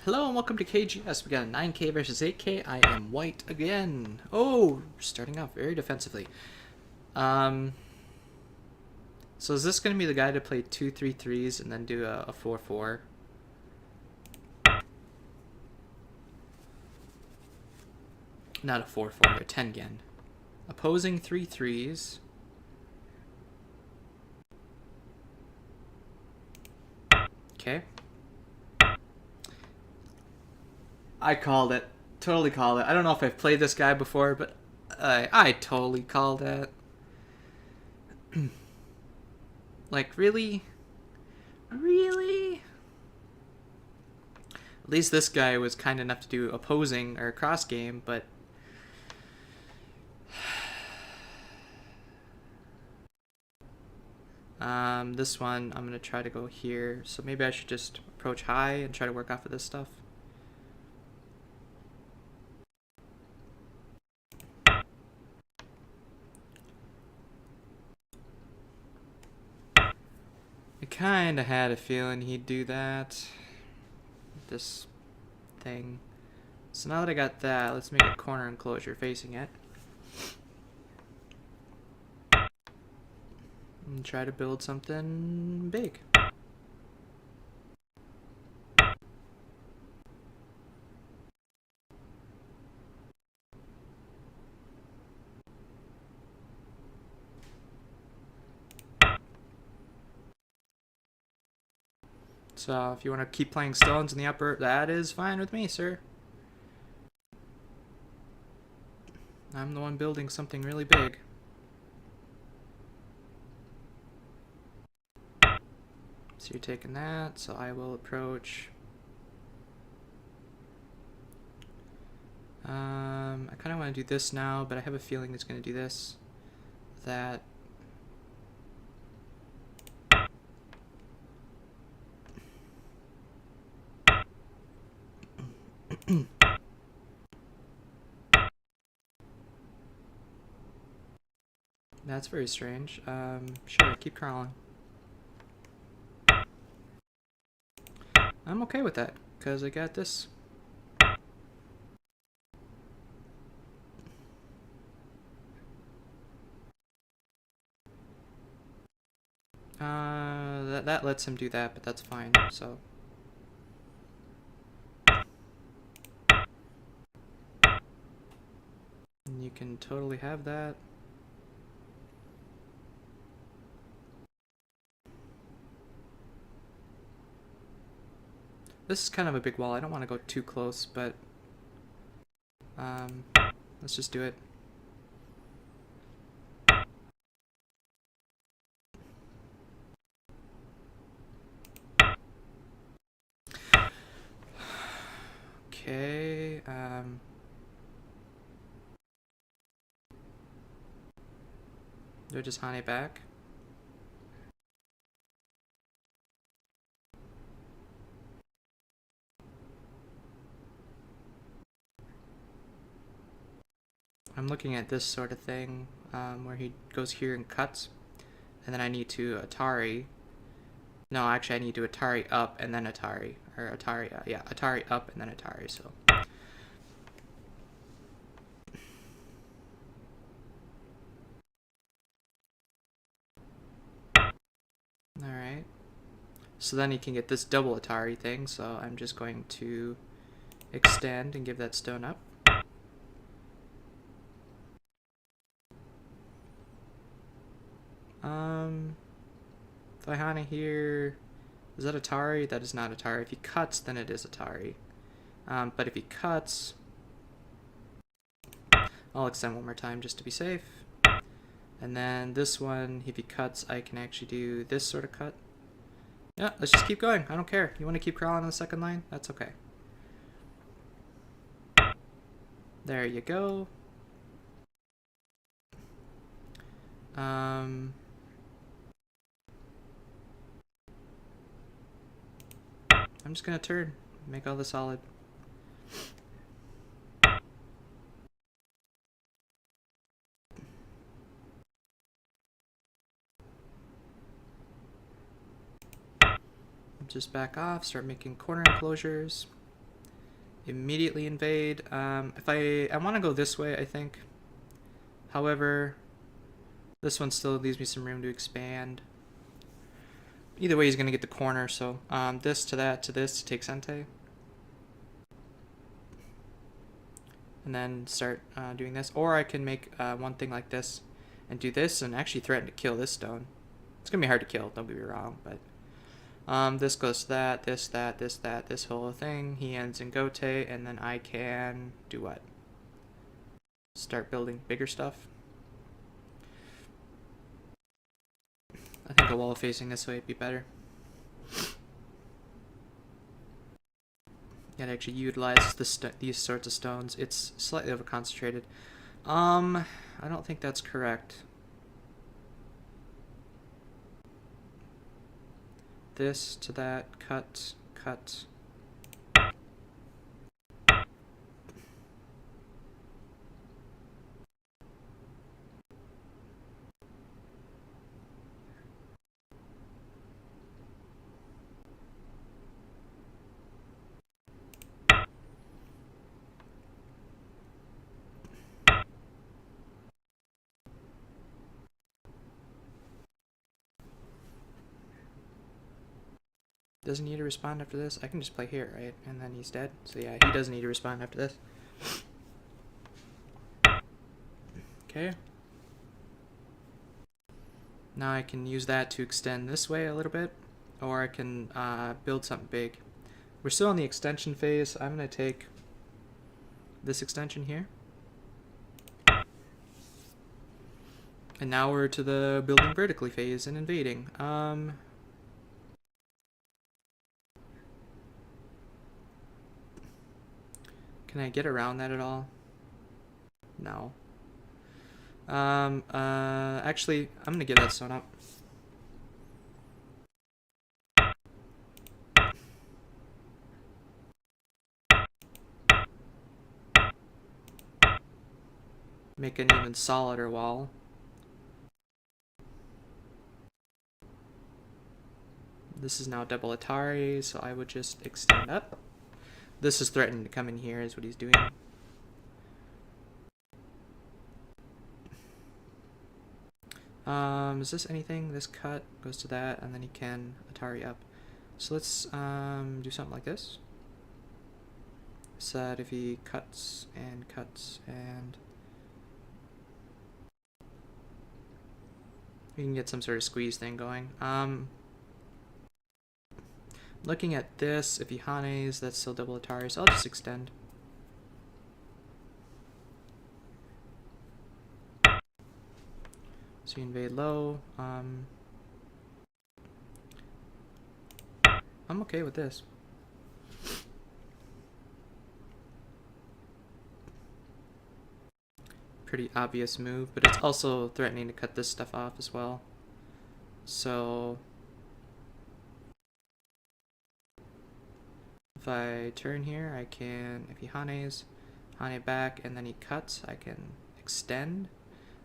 Hello and welcome to KGS. We got a 9K versus 8K. I am white again. Oh, starting off very defensively. So is this going to be the guy to play 2-3-3s and then do a 4-4? Not a 4-4, a Tengen. Opposing 3-3s. Okay. I called it. Totally called it. I don't know if I've played this guy before, but I totally called it. Like, really? Really? At least this guy was kind enough to do opposing or cross game, but this one I'm gonna try to go here. So maybe I should just approach high and try to work off of this stuff. I kinda had a feeling he'd do that. This thing. So now that I got that, let's make a corner enclosure facing it. And try to build something big. So if you want to keep playing stones in the upper, that is fine with me, sir. I'm the one building something really big. So you're taking that, so I will approach. I kind of want to do this now, but I have a feeling it's going to do this. That. That's very strange. Sure, keep crawling. I'm okay with that, because I got this. That lets him do that, but that's fine, so. And you can totally have that. This is kind of a big wall. I don't want to go too close, but let's just do it. Okay, do I just Hane back? I'm looking at this sort of thing, where he goes here and cuts, and then I need to Atari. No, actually I need to Atari up and then Atari, or Atari, yeah, Atari up and then Atari, so. Alright. So then he can get this double Atari thing, so I'm just going to extend and give that stone up. If I Hane here, is that Atari? That is not Atari. If he cuts, then it is Atari. But if he cuts, I'll extend one more time just to be safe. And then this one, if he cuts, I can actually do this sort of cut. Yeah, let's just keep going. I don't care. You want to keep crawling on the second line? That's okay. There you go. I'm just gonna turn, make all this solid. Just back off, start making corner enclosures. immediately invade. If I want to go this way, I think. However, this one still leaves me some room to expand. Either way, he's going to get the corner, so this to that to this to take Sente. And then start doing this. Or I can make one thing like this and do this and actually threaten to kill this stone. It's going to be hard to kill, don't get me wrong, but this goes to that, this whole thing. He ends in Gote, and then I can do what? Start building bigger stuff. I think a wall facing this way would be better. Yeah, to actually utilize these sorts of stones. It's slightly over concentrated. I don't think that's correct. This to that, cut, cut. Doesn't need to respond after this. I can just play here, right? And then he's dead. So yeah, he doesn't need to respond after this. Okay. Now I can use that to extend this way a little bit. Or I can build something big. We're still in the extension phase. I'm going to take this extension here. And now we're to the building vertically phase and invading. Can I get around that at all? No. Actually, I'm gonna give that stone up. Make an even solider wall. This is now double Atari, so I would just extend up. This is threatening to come in here, is what he's doing. Is this anything? This cut goes to that, and then he can Atari up. So let's do something like this. So that if he cuts and we can get some sort of squeeze thing going. Looking at this, if he Hanes, that's still double Atari, so I'll just extend. So you invade low. I'm okay with this. Pretty obvious move, but it's also threatening to cut this stuff off as well. So if I turn here, I can, if he Hanes, Hane back, and then he cuts, I can extend,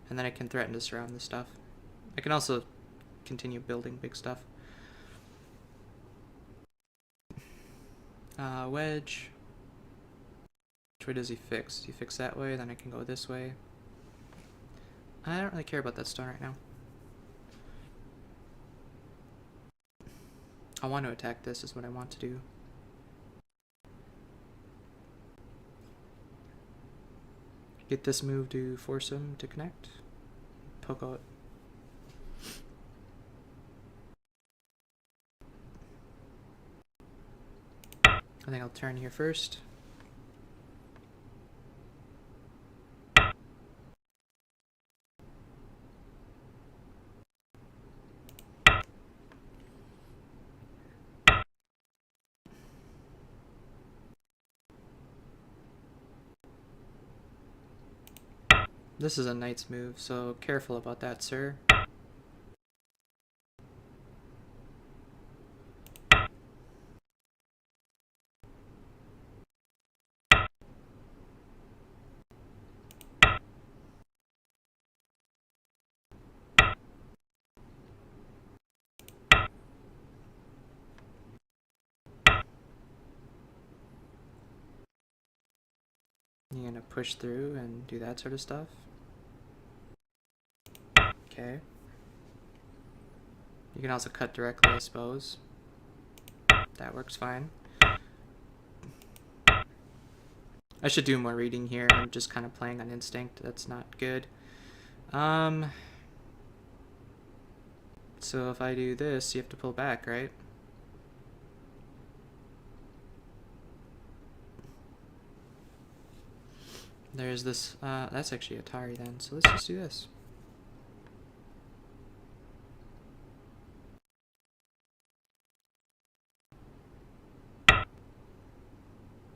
and then I can threaten to surround this stuff. I can also continue building big stuff. Wedge. Which way does he fix? Does he fix that way? Then I can go this way. I don't really care about that stone right now. I want to attack this is what I want to do. Get this move to force him to connect. Poke out. I think I'll turn here first. This is a knight's move, so careful about that, sir. You're gonna push through and do that sort of stuff. Okay. You can also cut directly, I suppose. That works fine. I should do more reading here. I'm just kind of playing on instinct. That's not good. So if I do this, you have to pull back, right? There's this, that's actually Atari then, so let's just do this.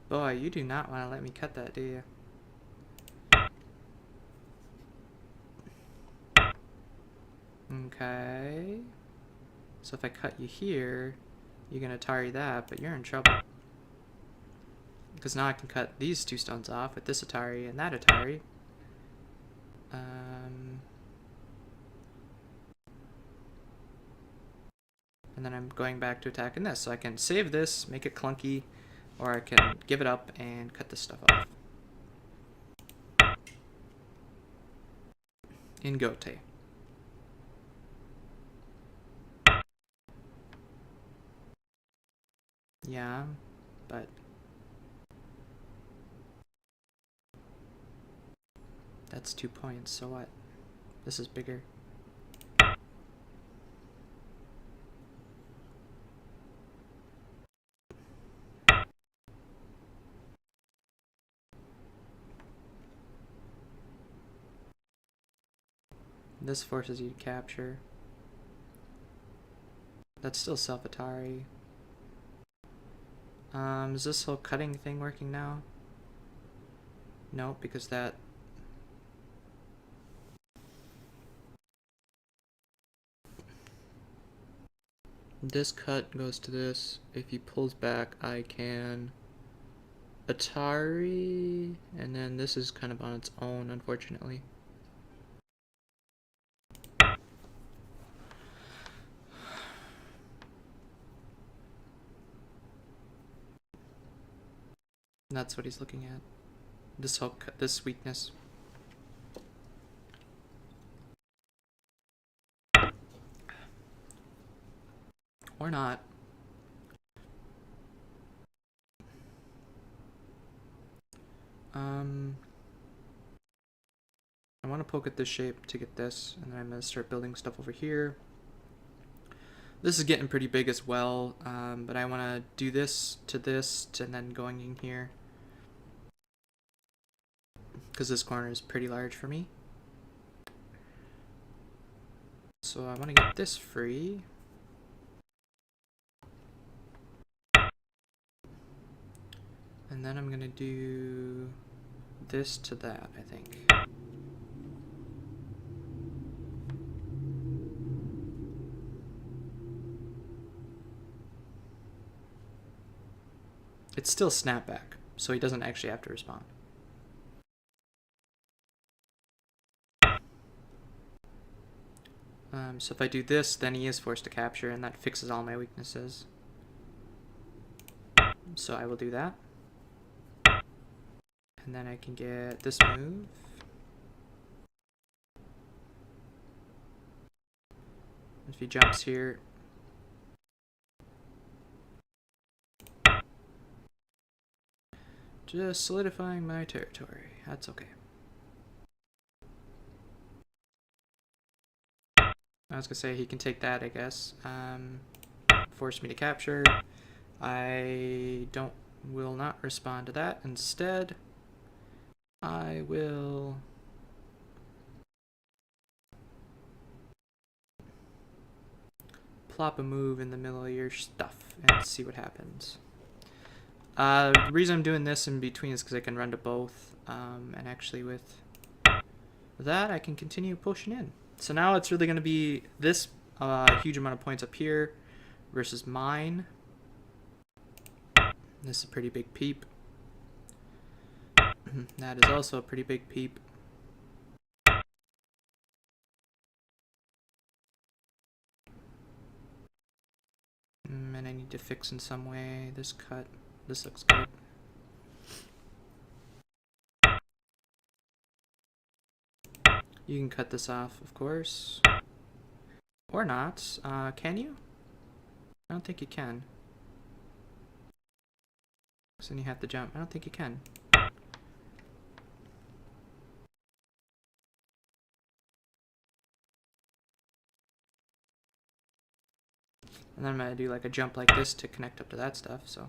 Boy, you do not want to let me cut that, do you? Okay. So if I cut you here, you can Atari that, but you're in trouble. Because now I can cut these two stones off with this Atari and that Atari. And then I'm going back to attacking this. So I can save this, make it clunky, or I can give it up and cut this stuff off. In Gote. Yeah, but that's 2 points, so what? This is bigger. This forces you to capture. That's still self-Atari. Is this whole cutting thing working now? Nope, because that... This cut goes to this. If he pulls back, I can Atari, and then this is kind of on its own, unfortunately. That's what he's looking at. This whole this weakness. Or not. I want to poke at this shape to get this, and then I'm going to start building stuff over here. This is getting pretty big as well, but I want to do this, and then going in here. Because this corner is pretty large for me. So I want to get this free. And then I'm going to do this to that, I think. It's still snapback, so he doesn't actually have to respond. So if I do this, then he is forced to capture, and that fixes all my weaknesses. So I will do that. And then I can get this move. If he jumps here, just solidifying my territory. That's okay. I was gonna say he can take that, I guess. Force me to capture. I will not respond to that. Instead, I will plop a move in the middle of your stuff and see what happens. The reason I'm doing this in between is because I can run to both, and actually with that I can continue pushing in. So now it's really going to be this huge amount of points up here versus mine. This is a pretty big peep. That is also a pretty big peep. And I need to fix in some way this cut. This looks good. You can cut this off, of course. Or not. Can you? I don't think you can. So then you have to jump. I don't think you can. And then I'm going to do like a jump like this to connect up to that stuff, so.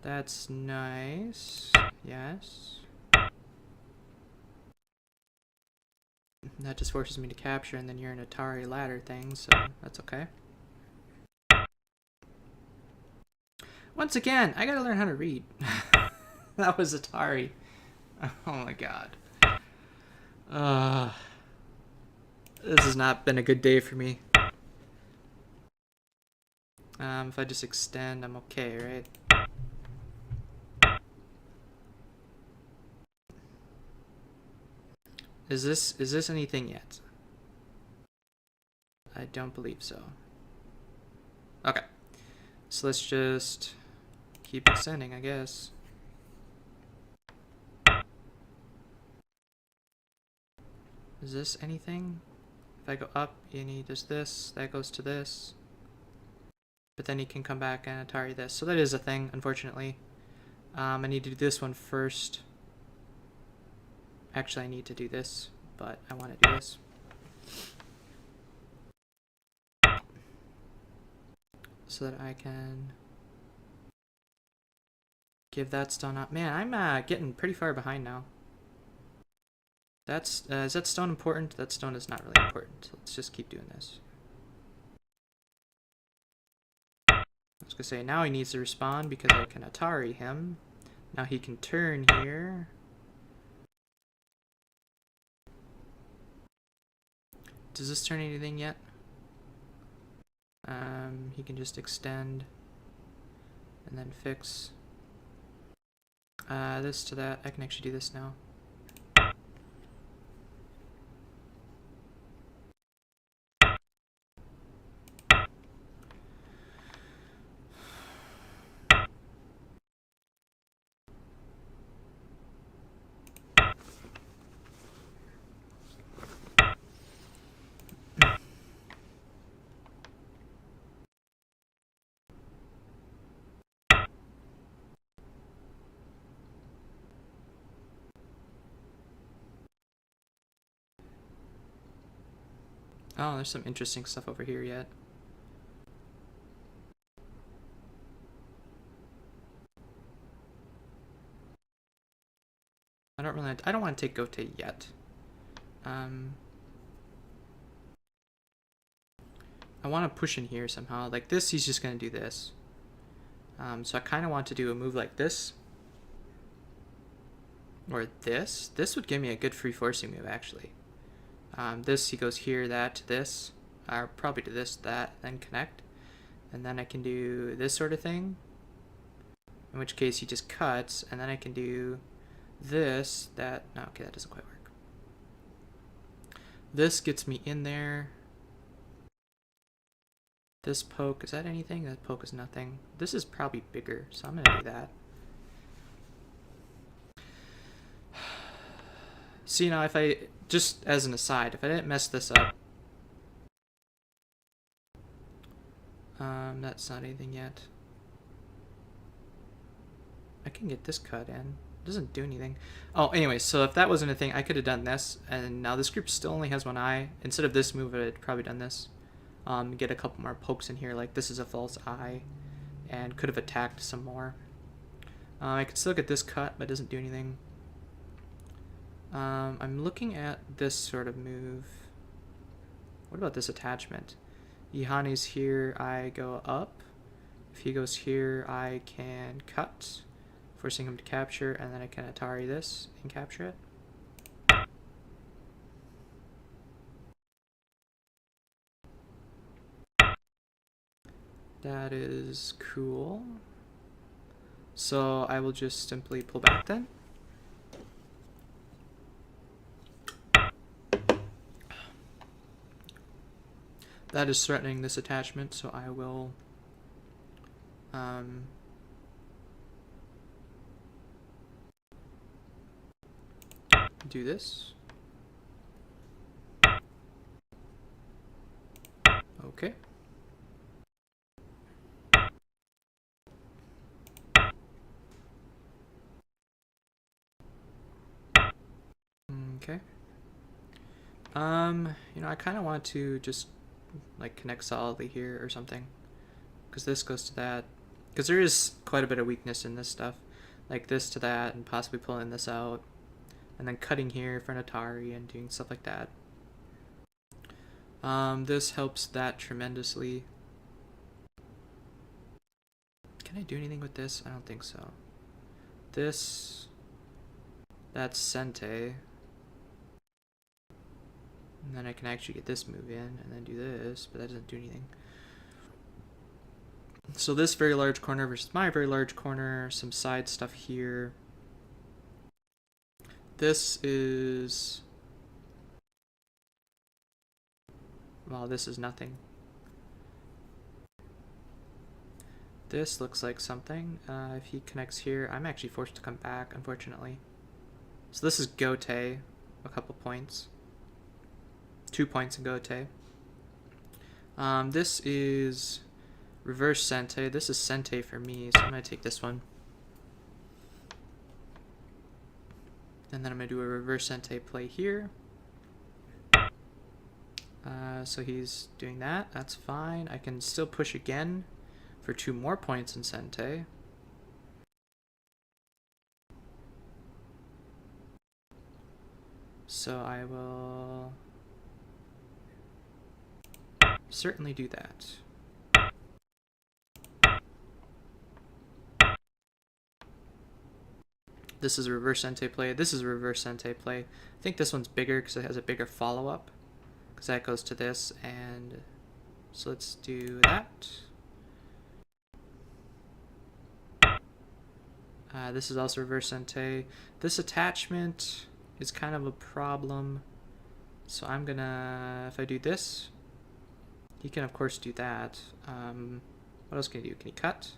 That's nice. Yes. That just forces me to capture, and then you're an Atari ladder thing, so that's okay. Once again, I gotta learn how to read. That was Atari. Oh my god. This has not been a good day for me. If I just extend, I'm okay, right? Is this anything yet? I don't believe so. Okay. So let's just keep extending, I guess. Is this anything? If I go up, he does this, that goes to this. But then he can come back and Atari this. So that is a thing, unfortunately. I need to do this one first. Actually, I need to do this, but I want to do this. So that I can give that stone up. Man, I'm getting pretty far behind now. That's is that stone important? That stone is not really important. So let's just keep doing this. I was gonna say, now he needs to respond because I can Atari him. Now he can turn here. Does this turn anything yet? He can just extend and then fix this to that. I can actually do this now. Oh, there's some interesting stuff over here yet. I don't want to take Gote yet. I want to push in here somehow. Like this, he's just going to do this. So I kind of want to do a move like this. Or this. This would give me a good free forcing move, actually. This, he goes here, that, to this. Or probably to this, that, then connect. And then I can do this sort of thing. In which case he just cuts, and then I can do this, that. No, okay, that doesn't quite work. This gets me in there. This poke, is that anything? That poke is nothing. This is probably bigger, so I'm gonna do that. See, now if I, just as an aside, if I didn't mess this up, that's not anything yet. I can get this cut in. It doesn't do anything. Oh, anyway, so if that wasn't a thing, I could have done this, and now this group still only has one eye. Instead of this move, I'd probably done this. Get a couple more pokes in here, like this is a false eye, and could have attacked some more. I could still get this cut, but it doesn't do anything. I'm looking at this sort of move. What about this attachment? Ihani's here, I go up. If he goes here, I can cut, forcing him to capture, and then I can Atari this and capture it. That is cool. So I will just simply pull back then. That is threatening this attachment, so I will do this. Okay. Okay. You know, I kind of want to just like connect solidly here or something, because this goes to that. Because there is quite a bit of weakness in this stuff, like this to that, and possibly pulling this out, and then cutting here for an Atari and doing stuff like that. This helps that tremendously. Can I do anything with this? I don't think so. This, that's Sente. And then I can actually get this move in and then do this, but that doesn't do anything. So this very large corner versus my very large corner, some side stuff here. This is... well, this is nothing. This looks like something. If he connects here, I'm actually forced to come back, unfortunately. So this is Gote, a couple points. 2 points in Gote. This is reverse Sente. This is Sente for me, so I'm going to take this one. And then I'm going to do a reverse Sente play here. So he's doing that. That's fine. I can still push again for 2 more points in Sente. So I will certainly do that. This is a reverse Sente play. This is a reverse Sente play. I think this one's bigger because it has a bigger follow-up. Because that goes to this, and so let's do that. This is also reverse Sente. This attachment is kind of a problem. So I'm gonna, if I do this, he can of course do that. What else can he do? Can he cut?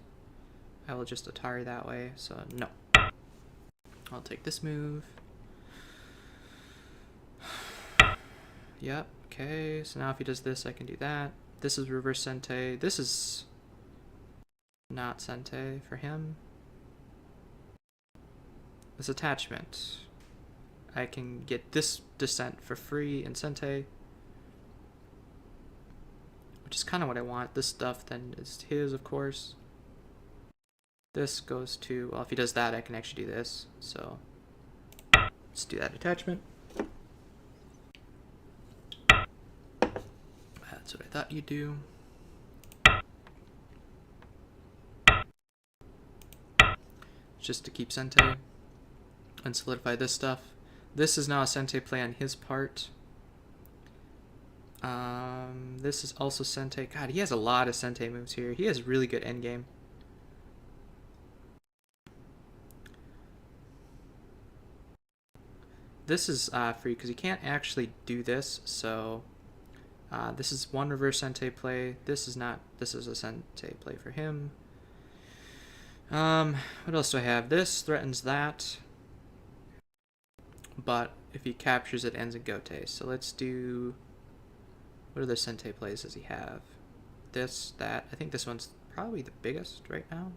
I will just Atari that way, so no. I'll take this move. Yep, okay, so now if he does this, I can do that. This is reverse Sente. This is not Sente for him. This attachment. I can get this descent for free in Sente, which is kind of what I want. This stuff then is his, of course. This goes to, well, if he does that, I can actually do this. So let's do that attachment. That's what I thought you'd do. Just to keep Sente and solidify this stuff. This is now a Sente play on his part. This is also Sente. God, he has a lot of Sente moves here. He has really good endgame. This is free because he can't actually do this, so this is one reverse Sente play. This is not, this is a Sente play for him. What else do I have? This threatens that, but if he captures it, ends in Gote. So let's do, what other Sente plays does he have? This, that. I think this one's probably the biggest right now.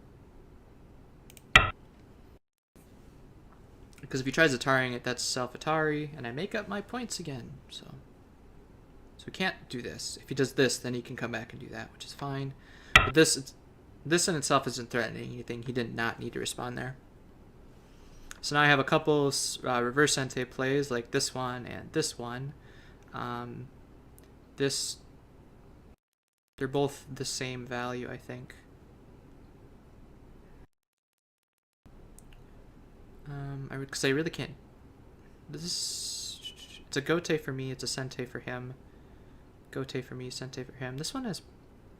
Because if he tries Ataring it, that's self-Atari, and I make up my points again. So he can't do this. If he does this, then he can come back and do that, which is fine. But this in itself isn't threatening anything. He did not need to respond there. So now I have a couple reverse Sente plays, like this one and this one. They're both the same value, I think. Because I really can't. It's a Gote for me. It's a Sente for him. Gote for me, Sente for him. This one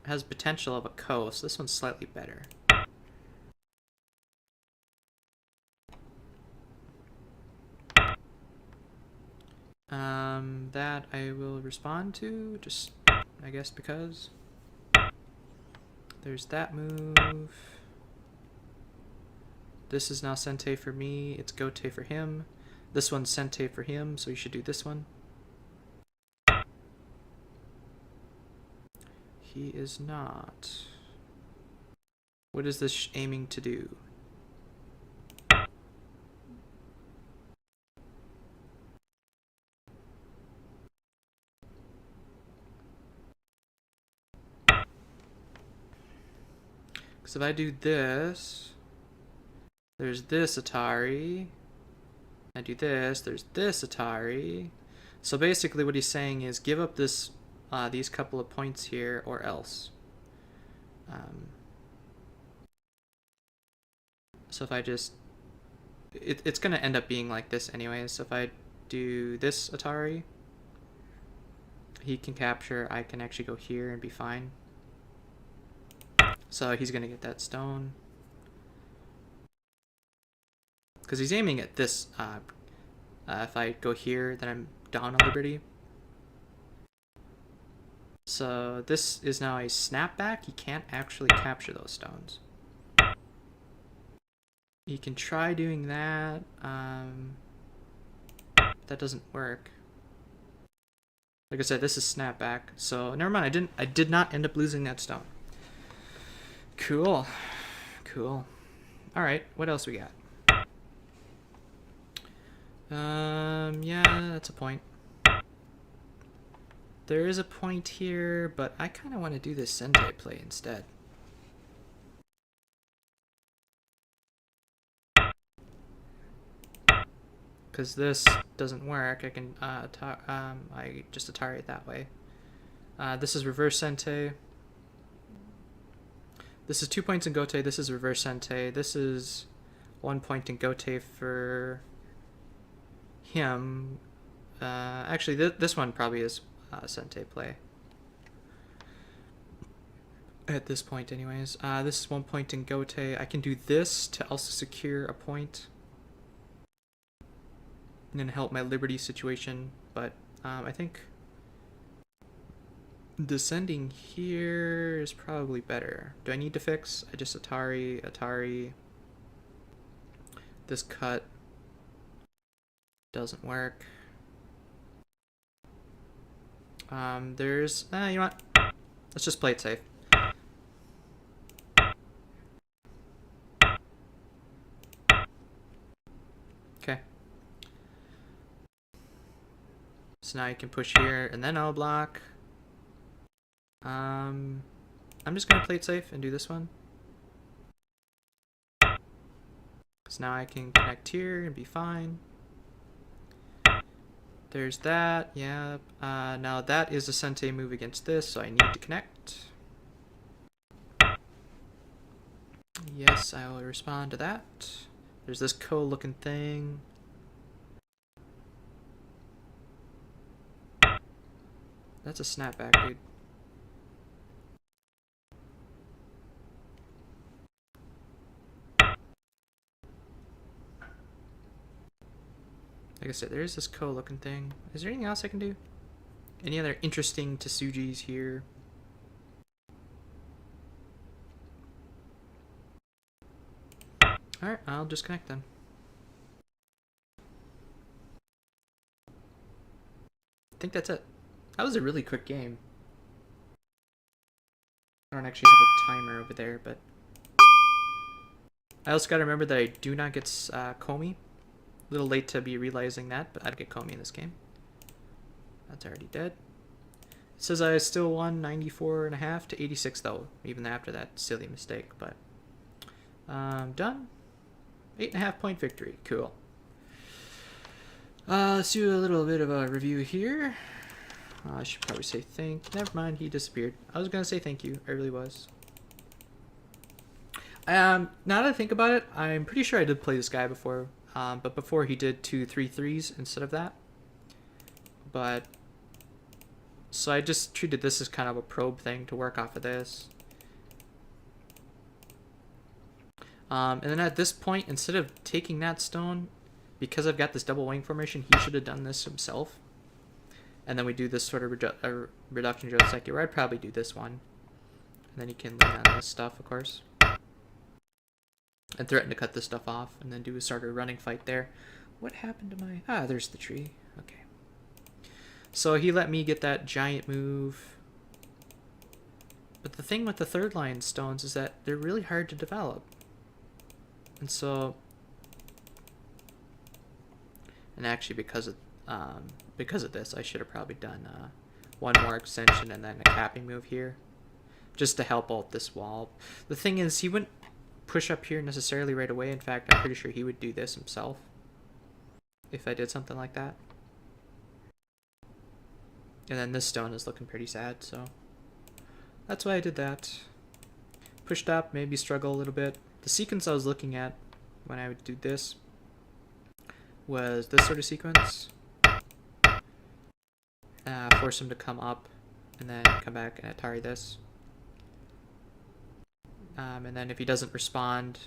has potential of a Ko, so this one's slightly better. That I will respond to, just, I guess, because. There's that move. This is now Sente for me, it's Gote for him. This one's Sente for him, so you should do this one. He is not. What is this aiming to do? Because if I do this, there's this Atari. I do this, there's this Atari. So basically what he's saying is give up this, these couple of points here or else. So if I just, it's going to end up being like this anyways. So if I do this Atari, he can capture, I can actually go here and be fine. So he's going to get that stone. Because he's aiming at this. If I go here, then I'm down a liberty. So this is now a snapback. He can't actually capture those stones. He can try doing that. That doesn't work. Like I said, this is snapback. So never mind. I did not end up losing that stone. Cool. Cool. All right. What else we got? Yeah, that's a point. There is a point here, but I kind of want to do this Sente play instead. Because this doesn't work, I can I just Atari it that way. This is reverse Sente. This is 2 points in Gote. This is reverse Sente. This is 1 point in Gote for him. Actually, this one probably is Sente play. At this point, anyways. This is 1 point in Gote. I can do this to also secure a point. And then help my liberty situation. But I think descending here is probably better. Do I need to fix? I just Atari. This cut doesn't work. There's, you know what? Let's just play it safe. Okay. So now I can push here and then I'll block. I'm just gonna play it safe and do this one. So now I can connect here and be fine. There's that, yeah. Now that is a Sente move against this, so I need to connect. Yes, I will respond to that. There's this Ko-looking thing. That's a snapback, dude. Like I said, there is this Ko-looking thing. Is there anything else I can do? Any other interesting Tsujis here? Alright, I'll just connect then. I think that's it. That was a really quick game. I don't actually have a timer over there, but I also gotta remember that I do not get Komi. A little late to be realizing that, but I'd get Komi in this game. That's already dead. It says I still won 94.5 to 86 though, even after that silly mistake, but done. 8.5 point victory. Cool. Let's do a little bit of a review here. I should probably say never mind, he disappeared. I was gonna say thank you. I really was. Now that I think about it, I'm pretty sure I did play this guy before. But before he did 2 3-3s instead of that. But so I just treated this as kind of a probe thing to work off of this. And then at this point, instead of taking that stone, because I've got this double wing formation, he should have done this himself. And then we do this sort of reduction Joseki, where I'd probably do this one. And then you can lean on this stuff, of course. And threaten to cut this stuff off, and then do a sort of running fight there. What happened to my... Ah, there's the tree. Okay. So he let me get that giant move. But the thing with the third line stones is that they're really hard to develop. And so, and actually because of this, I should have probably done one more extension and then a capping move here, just to help out this wall. The thing is, he wouldn't push up here necessarily right away. In fact, I'm pretty sure he would do this himself if I did something like that. And then this stone is looking pretty sad, so that's why I did that. Pushed up, maybe struggle a little bit. The sequence I was looking at when I would do this was this sort of sequence. Force him to come up and then come back and Atari this. And then if he doesn't respond,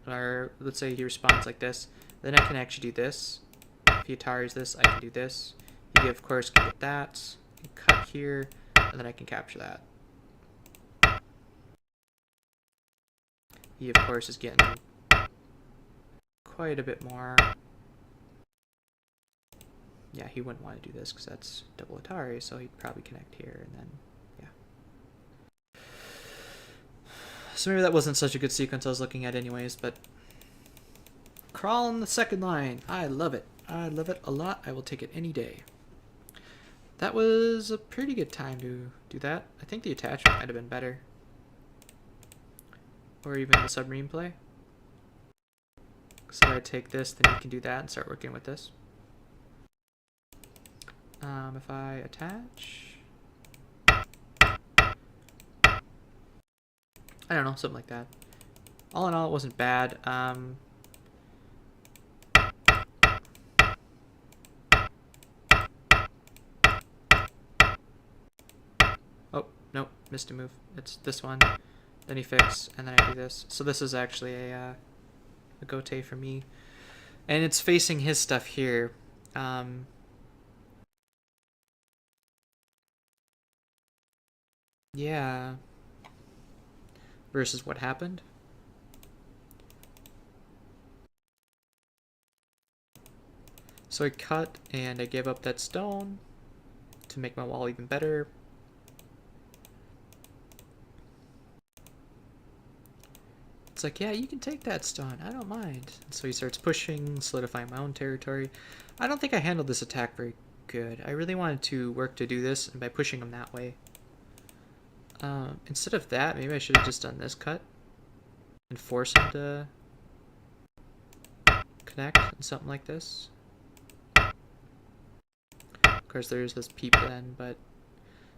or let's say he responds like this, then I can actually do this. If he Ataris this, I can do this. He of course can get that, cut here, and then I can capture that. He of course is getting quite a bit more. Yeah, he wouldn't want to do this because that's double Atari, so he'd probably connect here and then, yeah. So maybe that wasn't such a good sequence I was looking at anyways, but crawl on the second line. I love it. I love it a lot. I will take it any day. That was a pretty good time to do that. I think the attachment might have been better. Or even the submarine play. So I take this, then you can do that and start working with this. If I attach, I don't know, something like that. All in all, it wasn't bad. Oh, nope, missed a move. It's this one. Then he fix, and then I do this. So this is actually a gote for me. And it's facing his stuff here. Yeah. Versus what happened. So I cut and I gave up that stone to make my wall even better. It's like, yeah, you can take that stone. I don't mind. So he starts pushing, solidifying my own territory. I don't think I handled this attack very good. I really wanted to work to do this, and by pushing him that way. Instead of that, maybe I should have just done this cut and force him to connect and something like this. Of course, there's this peep then, but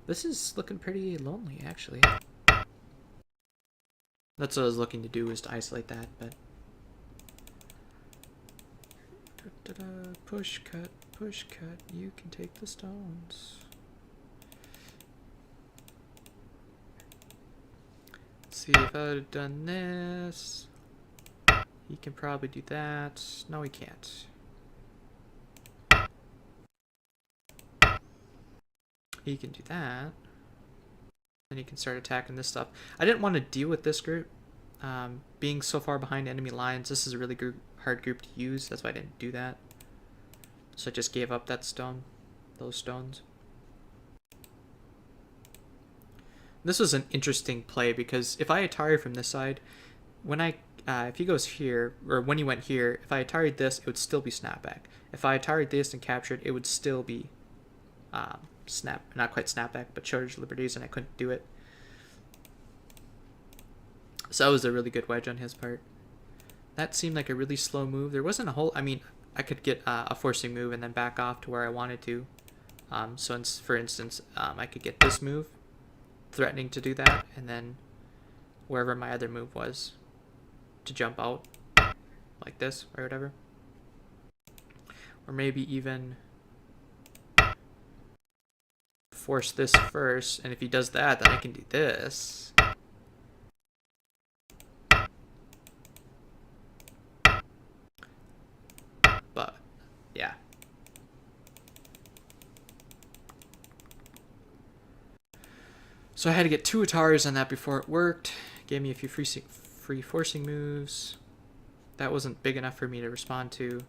this is looking pretty lonely, actually. That's what I was looking to do, was to isolate that, but push cut, you can take the stones. Let's see, if I would have done this, he can probably do that. No, he can't. He can do that. Then he can start attacking this stuff. I didn't want to deal with this group. Being so far behind enemy lines, this is a really hard group to use. That's why I didn't do that. So I just gave up that stone, those stones. This was an interesting play because if I Atari from this side, when if he goes here, or when he went here, if I Atari'd this, it would still be snapback. If I Atari'd this and captured, it would still be not quite snapback, but charge liberties, and I couldn't do it. So that was a really good wedge on his part. That seemed like a really slow move. There wasn't a whole, I mean, I could get a forcing move and then back off to where I wanted to. So for instance, I could get this move, threatening to do that, and then wherever my other move was, to jump out, like this, or whatever. Or maybe even force this first, and if he does that, then I can do this. But, yeah. So I had to get 2 Ataris on that before it worked. Gave me a few free forcing moves. That wasn't big enough for me to respond to.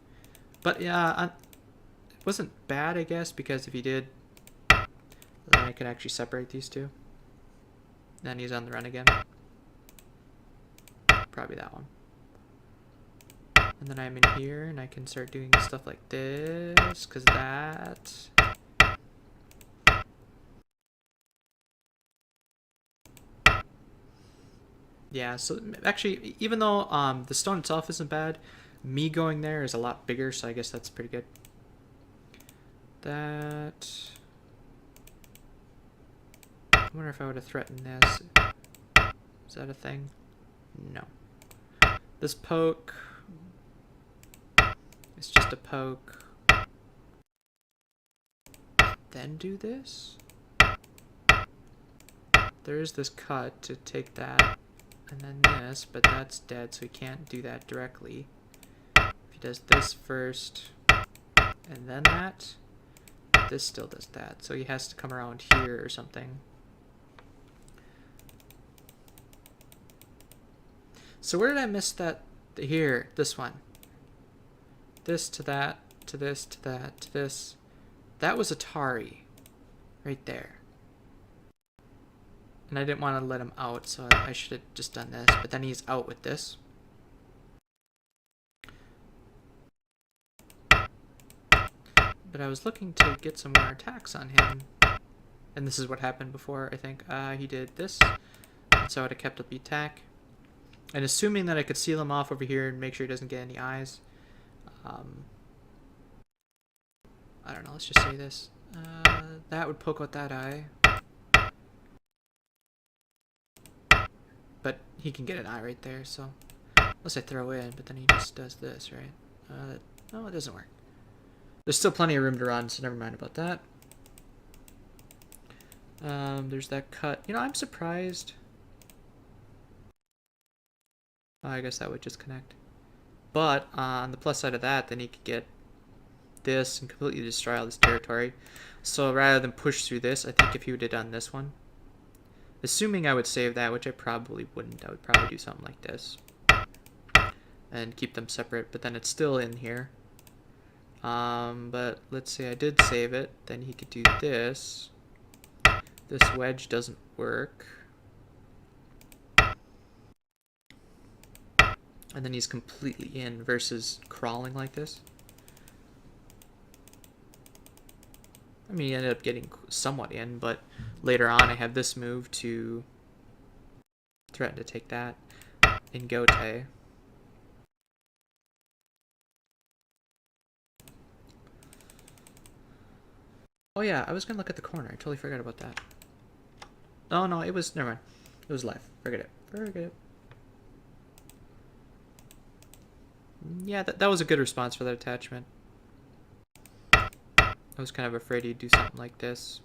But yeah, it wasn't bad, I guess, because if he did, then I could actually separate these two. Then he's on the run again. Probably that one. And then I'm in here and I can start doing stuff like this, because that... Yeah, so actually, even though the stone itself isn't bad, me going there is a lot bigger, so I guess that's pretty good. That... I wonder if I would have threatened this. Is that a thing? No. This poke... It's just a poke. Then do this? There is this cut to take that. And then this, but that's dead, so he can't do that directly. If he does this first, and then that, this still does that. So he has to come around here or something. So where did I miss that? Here, this one. This to that, to this, to that, to this. That was Atari, right there. And I didn't want to let him out, so I should have just done this. But then he's out with this. But I was looking to get some more attacks on him. And this is what happened before, I think. He did this. And so I would have kept up the attack. And assuming that I could seal him off over here and make sure he doesn't get any eyes. I don't know, let's just say this. That would poke out that eye. But he can get an eye right there, so... Unless I throw in, but then he just does this, right? No, it doesn't work. There's still plenty of room to run, so never mind about that. There's that cut. You know, I'm surprised. Oh, I guess that would just connect. But on the plus side of that, then he could get this and completely destroy all this territory. So rather than push through this, I think if he would have done this one, assuming I would save that, which I probably wouldn't, I would probably do something like this and keep them separate, but then it's still in here. But let's say I did save it, then he could do this. This wedge doesn't work. And then he's completely in versus crawling like this. I mean, he ended up getting somewhat in, but later on I have this move to threaten to take that in Gote. Oh yeah, I was gonna look at the corner. I totally forgot about that. Oh no, it was, never mind. It was live. Forget it. Forget it. Yeah, that was a good response for that attachment. I was kind of afraid he'd do something like this.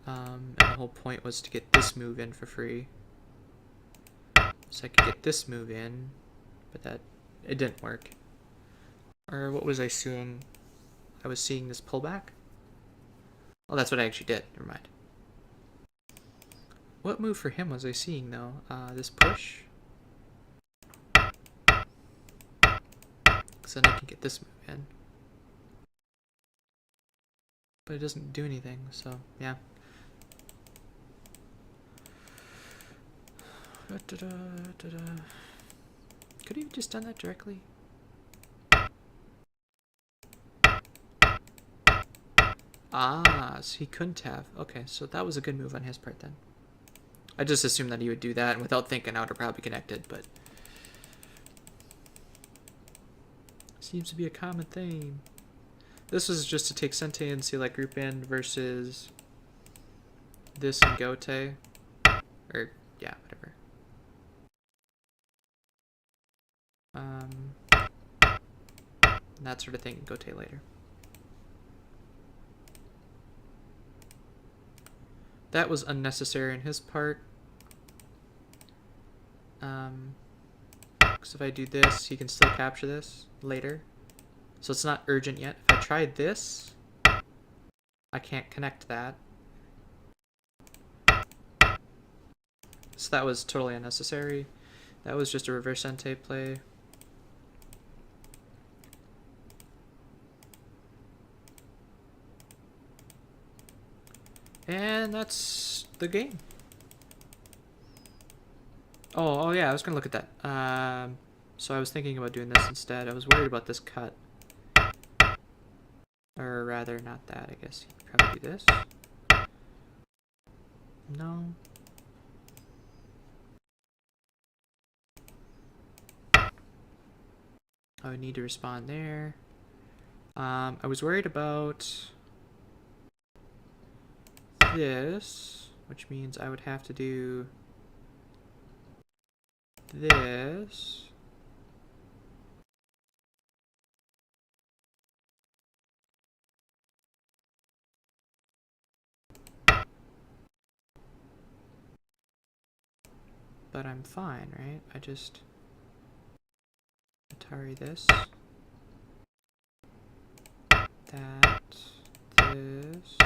And the whole point was to get this move in for free. So I could get this move in, but it didn't work. Or what was I seeing? I was seeing this pullback? Oh, that's what I actually did. Never mind. What move for him was I seeing, though? This push? So then I can get this move in. But it doesn't do anything, so yeah. Could he have just done that directly? Ah, so he couldn't have. Okay, so that was a good move on his part then. I just assumed that he would do that, and without thinking, I would have probably connected, but... Seems to be a common theme. This was just to take Sente and see like group in versus this and Gote. Or, yeah, whatever. That sort of thing, Gote later. That was unnecessary on his part. Because if I do this, he can still capture this later. So it's not urgent yet. If I tried this, I can't connect that. So that was totally unnecessary. That was just a reverse Sente play. And that's the game. Oh yeah, I was gonna look at that. So I was thinking about doing this instead. I was worried about this cut. Or rather, not that, I guess. You could probably do this. No. I would need to respond there. I was worried about this, which means I would have to do this. But I'm fine, right? I just Atari this. That. This.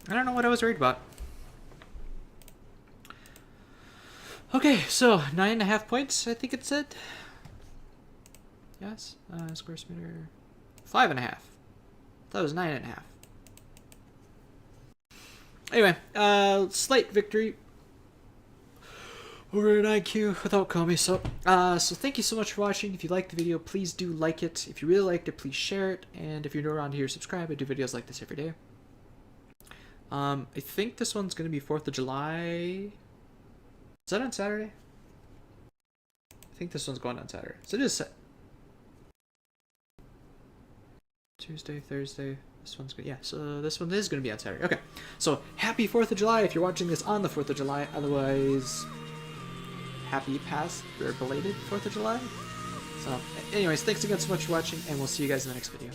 I don't know what I was worried about. Okay, so 9.5 points, I think it said. Yes, square meter. 5.5. That was 9.5. Anyway, slight victory over an IQ without Komi. So thank you so much for watching. If you liked the video, please do like it. If you really liked it, please share it. And if you're new around here, subscribe. I do videos like this every day. I think this one's going to be 4th of July. Is that on Saturday? I think this one's going on Saturday. So it is Tuesday, Thursday. This one's good. Yeah, so this one is going to be on Saturday. Okay, so happy 4th of July if you're watching this on the 4th of July. Otherwise, happy past or belated 4th of July. So anyways, thanks again so much for watching, and we'll see you guys in the next video.